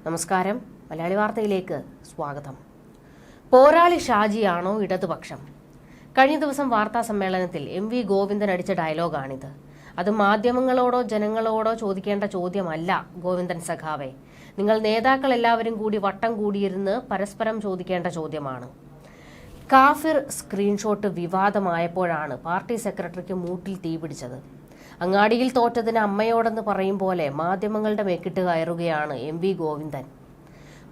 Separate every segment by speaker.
Speaker 1: നമസ്കാരം. മലയാളി വാർത്തയിലേക്ക് സ്വാഗതം. പോരാളി ഷാജിയാണോ ഇടതുപക്ഷം? കഴിഞ്ഞ ദിവസം വാർത്താ സമ്മേളനത്തിൽ MV ഗോവിന്ദൻ അടിച്ച ഡയലോഗാണിത്. അത് മാധ്യമങ്ങളോടോ ജനങ്ങളോടോ ചോദിക്കേണ്ട ചോദ്യമല്ല ഗോവിന്ദൻ സഖാവേ. നിങ്ങൾ നേതാക്കൾ എല്ലാവരും കൂടി വട്ടം കൂടിയിരുന്ന് പരസ്പരം ചോദിക്കേണ്ട ചോദ്യമാണ്. കാഫിർ സ്ക്രീൻഷോട്ട് വിവാദമായപ്പോഴാണ് പാർട്ടി സെക്രട്ടറിക്ക് മൂട്ടിൽ തീപിടിച്ചത്. അങ്ങാടിയിൽ തോറ്റതിന് അമ്മയോടെന്ന് പറയും പോലെ മാധ്യമങ്ങളുടെ മെക്കിട്ട് കയറുകയാണ് MV ഗോവിന്ദൻ.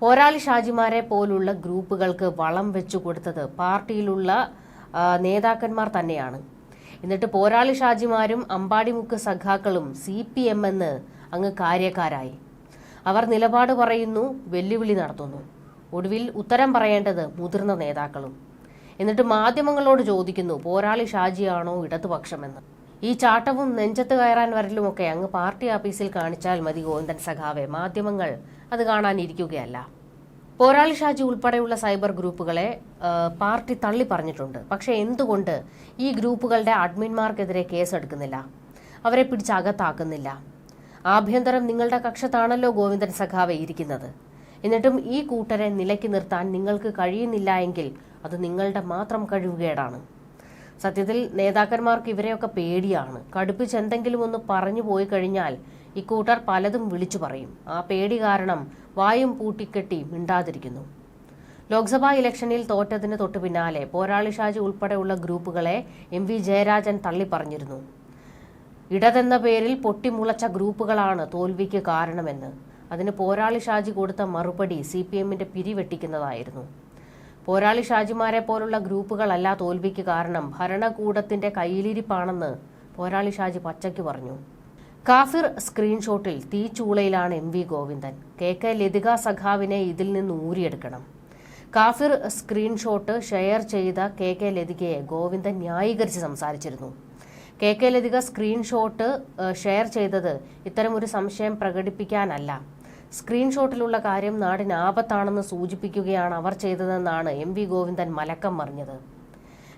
Speaker 1: പോരാളി ഷാജിമാരെ പോലുള്ള ഗ്രൂപ്പുകൾക്ക് വളം വെച്ചു കൊടുത്തത് പാർട്ടിയിലുള്ള നേതാക്കന്മാർ തന്നെയാണ്. എന്നിട്ട് പോരാളി ഷാജിമാരും അമ്പാടിമുക്ക് സഖാക്കളും CPM എന്ന് അങ്ങ് കാര്യക്കാരായി. അവർ നിലപാട് പറയുന്നു, വെല്ലുവിളി നടത്തുന്നു. ഒടുവിൽ ഉത്തരം പറയേണ്ടത് മുതിർന്ന നേതാക്കളും. എന്നിട്ട് മാധ്യമങ്ങളോട് ചോദിക്കുന്നു, പോരാളി ഷാജിയാണോ ഇടതുപക്ഷമെന്ന്. ഈ ചാട്ടവും നെഞ്ചത്ത് കയറാൻ വരലുമൊക്കെ അങ്ങ് പാർട്ടി ഓഫീസിൽ കാണിച്ചാൽ മതി ഗോവിന്ദൻ സഖാവെ. മാധ്യമങ്ങൾ അത് കാണാനിരിക്കുകയല്ല. പോരാളി ഷാജി ഉൾപ്പെടെയുള്ള സൈബർ ഗ്രൂപ്പുകളെ പാർട്ടി തള്ളി പറഞ്ഞിട്ടുണ്ട്. പക്ഷെ എന്തുകൊണ്ട് ഈ ഗ്രൂപ്പുകളുടെ അഡ്മിന്മാർക്കെതിരെ കേസെടുക്കുന്നില്ല? അവരെ പിടിച്ചകത്താക്കുന്നില്ല? ആഭ്യന്തരം നിങ്ങളുടെ കക്ഷത്താണല്ലോ ഗോവിന്ദൻ സഖാവെ ഇരിക്കുന്നത്. എന്നിട്ടും ഈ കൂട്ടരെ നിലയ്ക്ക് നിർത്താൻ നിങ്ങൾക്ക് കഴിയുന്നില്ല എങ്കിൽ അത് നിങ്ങളുടെ മാത്രം കഴിവുകേടാണ്. സത്യത്തിൽ നേതാക്കന്മാർക്ക് ഇവരെയൊക്കെ പേടിയാണ്. കടുപ്പിച്ച് എന്തെങ്കിലും ഒന്ന് പറഞ്ഞു പോയി കഴിഞ്ഞാൽ ഇക്കൂട്ടർ പലതും വിളിച്ചു പറയും. ആ പേടി കാരണം വായും പൂട്ടിക്കെട്ടി മിണ്ടാതിരിക്കുന്നു. ലോക്സഭാ ഇലക്ഷനിൽ തോറ്റതിന് തൊട്ടു പിന്നാലെ പോരാളി ഷാജി ഉൾപ്പെടെയുള്ള ഗ്രൂപ്പുകളെ MV ജയരാജൻ തള്ളിപ്പറഞ്ഞിരുന്നു. ഇടതെന്ന പേരിൽ പൊട്ടിമുളച്ച ഗ്രൂപ്പുകളാണ് തോൽവിക്ക് കാരണമെന്ന്. അതിന് പോരാളി ഷാജി കൊടുത്ത മറുപടി CPMന്റെ പിരിവെട്ടിക്കുന്നതായിരുന്നു. പോരാളി ഷാജിമാരെ പോലുള്ള ഗ്രൂപ്പുകളല്ല തോൽവിക്ക് കാരണം, ഭരണകൂടത്തിന്റെ കയ്യിലിരിപ്പാണെന്ന് പോരാളി ഷാജി പച്ചയ്ക്ക് പറഞ്ഞു. കാഫിർ സ്ക്രീൻഷോട്ടിൽ തീച്ചൂളയിലാണ് MV ഗോവിന്ദൻ. KK ലതിക സഖാവിനെ ഇതിൽ നിന്ന് ഊരിയെടുക്കണം. കാഫിർ സ്ക്രീൻഷോട്ട് ഷെയർ ചെയ്ത KK ലതികയെ ഗോവിന്ദൻ ന്യായീകരിച്ച് സംസാരിച്ചിരുന്നു. KK ലതിക സ്ക്രീൻഷോട്ട് ഷെയർ ചെയ്തത് ഇത്തരമൊരു സംശയം പ്രകടിപ്പിക്കാനല്ല, സ്ക്രീൻഷോട്ടിലുള്ള കാര്യം നാടിന് ആപത്താണെന്ന് സൂചിപ്പിക്കുകയാണ് അവർ ചെയ്തതെന്നാണ് MV ഗോവിന്ദൻ മലക്കം മറിഞ്ഞത്.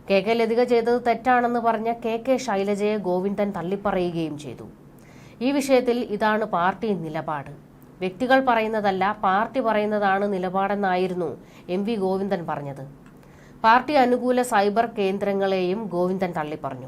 Speaker 1: KK ലതിക ചെയ്തത് തെറ്റാണെന്ന് പറഞ്ഞ KK ശൈലജയെ ഗോവിന്ദൻ തള്ളിപ്പറയുകയും ചെയ്തു. ഈ വിഷയത്തിൽ ഇതാണ് പാർട്ടി നിലപാട്. വ്യക്തികൾ പറയുന്നതല്ല, പാർട്ടി പറയുന്നതാണ് നിലപാടെന്നായിരുന്നു MV ഗോവിന്ദൻ പറഞ്ഞത്. പാർട്ടി അനുകൂല സൈബർ കേന്ദ്രങ്ങളെയും ഗോവിന്ദൻ തള്ളിപ്പറഞ്ഞു.